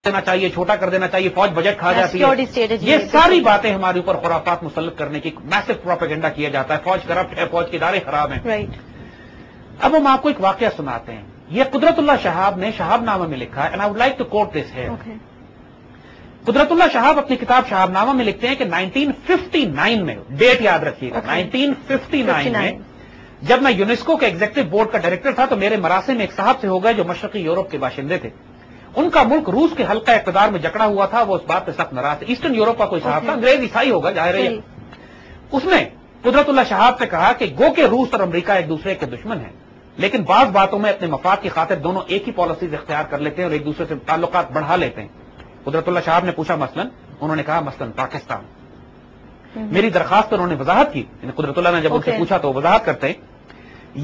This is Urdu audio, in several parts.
دینا چاہیے، چھوٹا کر دینا چاہیے، فوج بجٹ کھا جاتی ہے. یہ ساری باتیں ہمارے اوپر خرافات مسلط کرنے کی میسو پروپیگنڈا کیا جاتا ہے. فوج کرپٹ ہے، فوج کے ادارے خراب ہیں. اب ہم آپ کو ایک واقعہ سناتے ہیں. یہ قدرت اللہ شہاب نے شہاب نامہ میں لکھا ہے، and I would like to quote this here. Qudratullah شہاب اپنی کتاب شہاب نامہ میں لکھتے ہیں کہ 1959 میں، ڈیٹ یاد رکھیے گا، 1959 میں جب میں یونیسکو کے ایگزیکٹو بورڈ کا ڈائریکٹر تھا تو میرے مراسے میں ایک صاحب سے ہو گئے جو مشرقی یورپ کے باشندے تھے. ان کا ملک روس کے حلقہ اقتدار میں جکڑا ہوا تھا. وہ اس بات پہ سخت ناراض تھے. ایسٹرن یورپ کا کوئی صاحب تھا، انگریز عیسائی ہوگا ظاہر ہے. اس نے قدرت اللہ شہاب سے کہا کہ گو کہ روس اور امریکہ ایک دوسرے کے دشمن ہیں، لیکن بعض باتوں میں اپنے مفاد کی خاطر دونوں ایک ہی پالیسیز اختیار کر لیتے ہیں اور ایک دوسرے سے تعلقات بڑھا لیتے ہیں. قدرت اللہ شہاب نے پوچھا مثلاً، انہوں نے کہا مثلاً پاکستان. میری درخواست پر انہوں نے وضاحت کی. قدرت اللہ نے جب ان سے پوچھا تو وضاحت کرتے ہیں،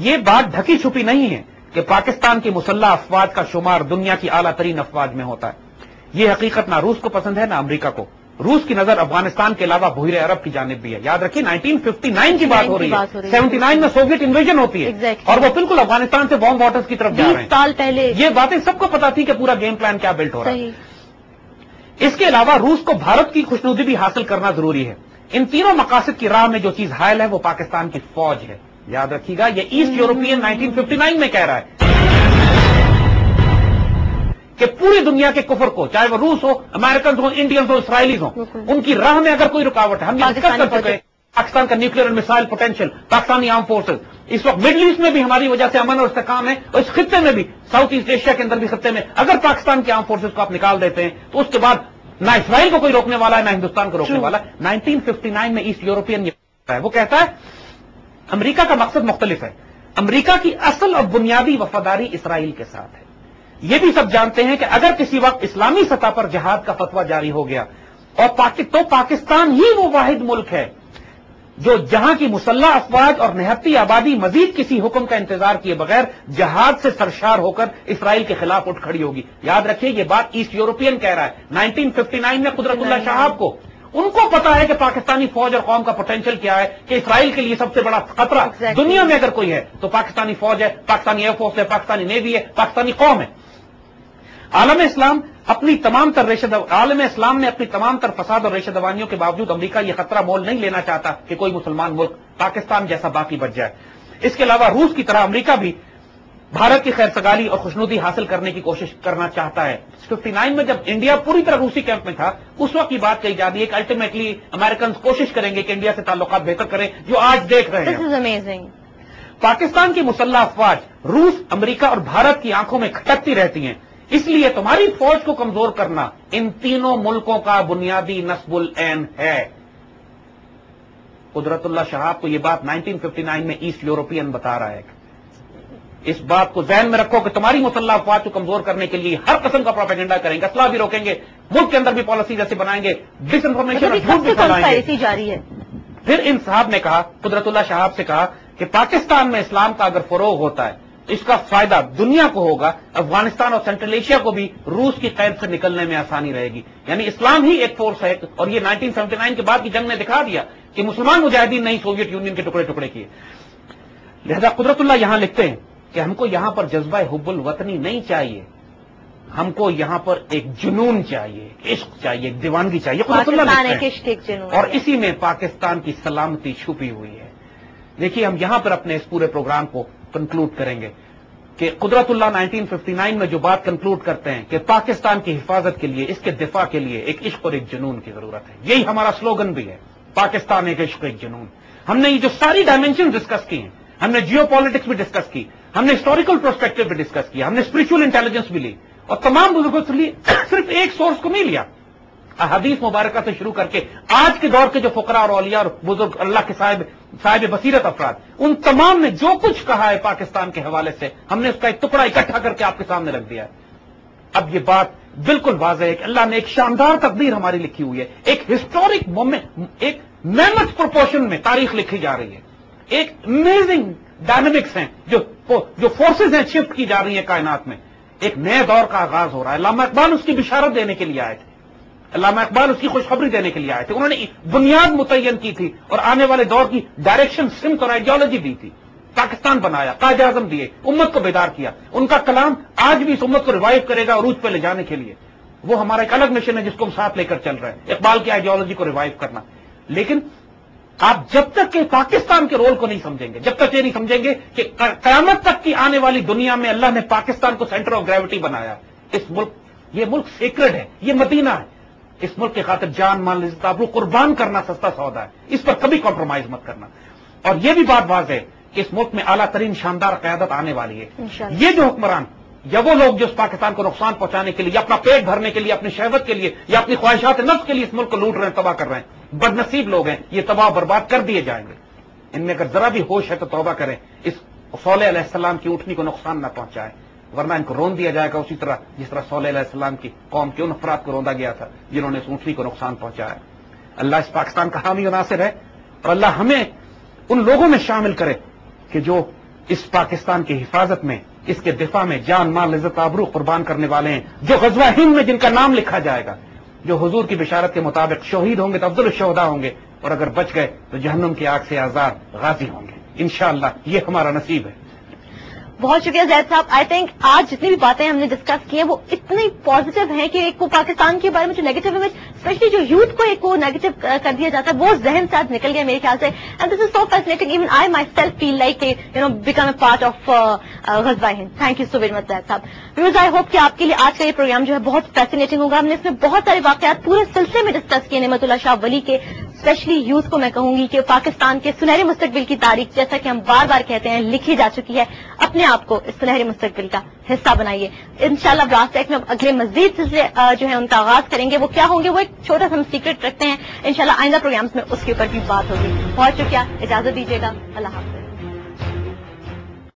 یہ بات ڈھکی چھپی نہیں ہے کہ پاکستان کی مسلح افواج کا شمار دنیا کی اعلیٰ ترین افواج میں ہوتا ہے. یہ حقیقت نہ روس کو پسند ہے نہ امریکہ کو. روس کی نظر افغانستان کے علاوہ بحیر عرب کی جانب بھی ہے. یاد رکھیے 1959 کی بات ہو رہی ہے. 79 میں سوویت انویژن ہوتی ہے اور وہ بالکل افغانستان سے بام واٹرز کی طرف جا رہے ہیں. سال پہلے یہ باتیں سب کو پتا تھی کہ پورا گیم پلان کیا بلٹ ہو رہا ہے. اس کے علاوہ روس کو بھارت کی خوشنودی بھی حاصل کرنا ضروری ہے. ان تینوں مقاصد کی راہ میں جو چیز حائل ہے وہ پاکستان کی فوج ہے. یاد رکھیے گا، یہ ایسٹ یورپین 1959 میں کہہ رہا ہے کہ پوری دنیا کے کفر کو، چاہے وہ روس ہو، امریکنز ہو، انڈینز ہو، اسرائیلیز ہو، ان کی راہ میں اگر کوئی رکاوٹ ہے. ہم یہ ڈسکس کر چکے ہیں پاکستان کا نیوکلیر اور missile potential, Pakistani arm forces. اس وقت مڈل ایسٹ میں بھی ہماری وجہ سے امن اور استحکام ہے، اور اس خطے میں بھی، ساؤتھ ایسٹ ایشیا کے اندر بھی خطے میں اگر پاکستان کے آرم فورسز کو آپ نکال دیتے ہیں تو اس کے بعد نہ اسرائیل کو کوئی روکنے والا ہے نہ ہندوستان کو روکنے والا ہے. 1959 میں ایسٹ یورپین وہ کہتا ہے امریکہ کا مقصد مختلف ہے. امریکہ کی اصل اور بنیادی وفاداری اسرائیل کے ساتھ ہے. یہ بھی سب جانتے ہیں کہ اگر کسی وقت اسلامی سطح پر جہاد کا فتویٰ جاری ہو گیا اور تو پاکستان ہی وہ واحد ملک ہے جو جہاں کی مسلح افواج اور نہتی آبادی مزید کسی حکم کا انتظار کیے بغیر جہاد سے سرشار ہو کر اسرائیل کے خلاف اٹھ کھڑی ہوگی. یاد رکھیے یہ بات ایسٹ یورپین کہہ رہا ہے 1959 میں. قدرت اللہ شہاب کو ان کو پتا ہے کہ پاکستانی فوج اور قوم کا پوٹینشیل کیا ہے، کہ اسرائیل کے لیے سب سے بڑا خطرہ دنیا میں اگر کوئی ہے تو پاکستانی فوج ہے، پاکستانی ایئر فورس ہے، پاکستانی نیوی ہے، پاکستانی قوم ہے. عالم اسلام نے اپنی تمام تر فساد اور ریشہ دوانیوں کے باوجود امریکہ یہ خطرہ مول نہیں لینا چاہتا کہ کوئی مسلمان ملک پاکستان جیسا باقی بچ جائے. اس کے علاوہ روس کی طرح امریکہ بھی بھارت کی خیر سگالی اور خوشنودی حاصل کرنے کی کوشش کرنا چاہتا ہے. 59 میں جب انڈیا پوری طرح روسی کیمپ میں تھا اس وقت کی بات کہی جاتی ہے کہ الٹیمیٹلی امریکنز کوشش کریں گے کہ انڈیا سے تعلقات بہتر کریں، جو آج دیکھ رہے ہیں. پاکستان کی مسلح افواج روس، امریکہ اور بھارت کی آنکھوں میں کھٹکتی رہتی ہیں. اس لیے تمہاری فوج کو کمزور کرنا ان تینوں ملکوں کا بنیادی نصب العین ہے. قدرت اللہ شہاب کو یہ بات 1959 میں ایسٹ یورپین بتا رہا ہے. اس بات کو ذہن میں رکھو کہ تمہاری مسلح افواج کو کمزور کرنے کے لیے ہر قسم کا پروپیگنڈا کریں گے، اسلحہ بھی روکیں گے، ملک کے اندر بھی پالیسی جیسے بنائیں گے، ڈس انفارمیشن اور جھوٹ بھی پھیلائیں گے. جاری ہے. پھر ان صاحب نے کہا، قدرت اللہ شہاب سے کہا کہ پاکستان میں اسلام کا اگر فروغ ہوتا ہے اس کا فائدہ دنیا کو ہوگا، افغانستان اور سینٹرل ایشیا کو بھی روس کی قید سے نکلنے میں آسانی رہے گی. یعنی اسلام ہی ایک فورس ہے، اور یہ 1979 کے بعد کی جنگ نے دکھا دیا کہ مسلمان مجاہدین نہیں سوویت یونین کے ٹکڑے ٹکڑے کیے. لہذا قدرت اللہ یہاں لکھتے ہیں کہ ہم کو یہاں پر جذبہ حب الوطنی نہیں چاہیے، ہم کو یہاں پر ایک جنون چاہیے، عشق چاہیے، ایک دیوانگی چاہیے. قدرت اللہ اور اسی میں پاکستان کی سلامتی چھپی ہوئی ہے. دیکھیے ہم یہاں پر اپنے اس پورے پروگرام کو کنکلوڈ کریں گے کہ قدرت اللہ 1959 میں جو بات کنکلوڈ کرتے ہیں کہ پاکستان کی حفاظت کے لیے، اس کے دفاع کے لیے ایک عشق اور ایک جنون کی ضرورت ہے. یہی ہمارا سلوگن بھی ہے، پاکستان ایک عشق ایک جنون. ہم نے یہ جو ساری ڈائمینشن ڈسکس کی ہیں، ہم نے جیو پالیٹکس بھی ڈسکس کی، ہم نے ہسٹوریکل پرسپیکٹو بھی ڈسکس کیا، ہم نے اسپرچل انٹیلیجنس بھی لی، اور تمام بزرگوں سے لیے صرف ایک سورس کو نہیں لیا. احادیث مبارکہ سے شروع کر کے آج کے دور کے جو فقراء اور اولیاء اور بزرگ اللہ کے صاحب بصیرت افراد، ان تمام نے جو کچھ کہا ہے پاکستان کے حوالے سے ہم نے اس کا ایک ٹکڑا اکٹھا کر کے آپ کے سامنے رکھ دیا ہے. اب یہ بات بالکل واضح ہے کہ اللہ نے ایک شاندار تقدیر ہماری لکھی ہوئی ہے، ایک ہسٹورک مومنٹ، ایک میمتھ پروپورشن میں تاریخ لکھی جا رہی ہے. ایک امیزنگ ڈائنامکس ہیں جو فورسز ہیں شفٹ کی جا رہی ہیں کائنات میں. ایک نئے دور کا آغاز ہو رہا ہے. علامہ اقبال اس کی بشارت دینے کے لیے آئے تھے، علامہ اقبال اس کی خوشخبری دینے کے لیے آئے تھے. انہوں نے بنیاد متعین کی تھی اور آنے والے دور کی ڈائریکشن، سمت اور آئیڈیالوجی دی تھی. پاکستان بنایا، قائد اعظم دیے، امت کو بیدار کیا. ان کا کلام آج بھی اس امت کو ریوائیو کرے گا عروج پہ لے جانے کے لیے. وہ ہمارا ایک الگ مشن ہے جس کو ہم ساتھ لے کر چل رہے ہیں، اقبال کی آئیڈیالوجی کو ریوائیو کرنا. لیکن آپ جب تک کہ پاکستان کے رول کو نہیں سمجھیں گے، جب تک یہ نہیں سمجھیں گے کہ قیامت تک کی آنے والی دنیا میں اللہ نے پاکستان کو سینٹر آف گریوٹی بنایا، یہ ملک سیکرڈ ہے، یہ مدینہ ہے، اس ملک کی خاطر جان مال عزت آبرو قربان کرنا سستا سودا ہے، اس پر کبھی کمپرومائز مت کرنا. اور یہ بھی بات واضح ہے کہ اس ملک میں اعلیٰ ترین شاندار قیادت آنے والی ہے. یہ جو حکمران یا وہ لوگ جو اس پاکستان کو نقصان پہنچانے کے لیے یا اپنا پیٹ بھرنے کے لیے، اپنی شہوت کے لیے یا اپنی خواہشات نفس کے لیے اس ملک کو لوٹ رہے ہیں، تباہ کر رہے ہیں، بد نصیب لوگ ہیں، یہ تباہ برباد کر دیے جائیں گے. ان میں اگر ذرا بھی ہوش ہے تو توبہ کریں، اس صالح علیہ السلام کی اونٹنی کو نقصان نہ پہنچائے، ورنہ ان کو رون دیا جائے گا اسی طرح جس طرح صالح علیہ السلام کی قوم کے ان افراد کو روندا گیا تھا جنہوں نے اس اونٹنی کو نقصان پہنچایا. اللہ اس پاکستان کا حامی و ناصر ہے، اور اللہ ہمیں ان لوگوں میں شامل کرے کہ جو اس پاکستان کی حفاظت میں، اس کے دفاع میں جان مال عزت آبرو قربان کرنے والے ہیں، جو غزوہ ہند میں جن کا نام لکھا جائے گا، جو حضور کی بشارت کے مطابق شہید ہوں گے تو افضل الشہداء ہوں گے، اور اگر بچ گئے تو جہنم کی آگ سے آزاد غازی ہوں گے انشاءاللہ. یہ ہمارا نصیب ہے. بہت شکریہ زید صاحب. آئی تھنک آج جتنی بھی باتیں ہم نے ڈسکس کی ہیں وہ اتنی پازیٹیو ہیں کہ ایک کو پاکستان کے بارے میں جو نیگیٹو امیج اسپیشلی جو یوتھ کو ایک وہ نیگیٹو کر دیا جاتا ہے وہ ذہن سے آج نکل گیا میرے خیال سے. And this is so fascinating. Even I myself feel like become a part of غزوہ ہند. Thank you so very much Zaid صاحب. ویورز آئی ہوپ کہ آپ کے لیے آج کا یہ پروگرام جو ہے بہت فیسنیٹنگ ہوگا. ہم نے اس میں بہت سارے واقعات پورے سلسلے میں ڈسکس کیے نعمت اللہ شاہ ولی کے. اسپیشلی یوتھ کو میں کہوں گی کہ پاکستان کے سنہرے مستقبل کی تاریخ جیسا کہ ہم بار بار کہتے ہیں لکھی جا چکی ہے. اپنے آپ کو اس سنہرے مستقبل کا حصہ بنائیے. انشاءاللہ براس ٹیک میں اگلے مزید سلسلے جو ہے ان کا آغاز کریں گے. وہ کیا ہوں گے وہ ایک چھوٹا سا ہم سیکرٹ رکھتے ہیں. انشاءاللہ آئندہ پروگرامز میں اس کے اوپر بھی بات ہوگی. بہت شکریہ. اجازت دیجیے گا. اللہ حافظ.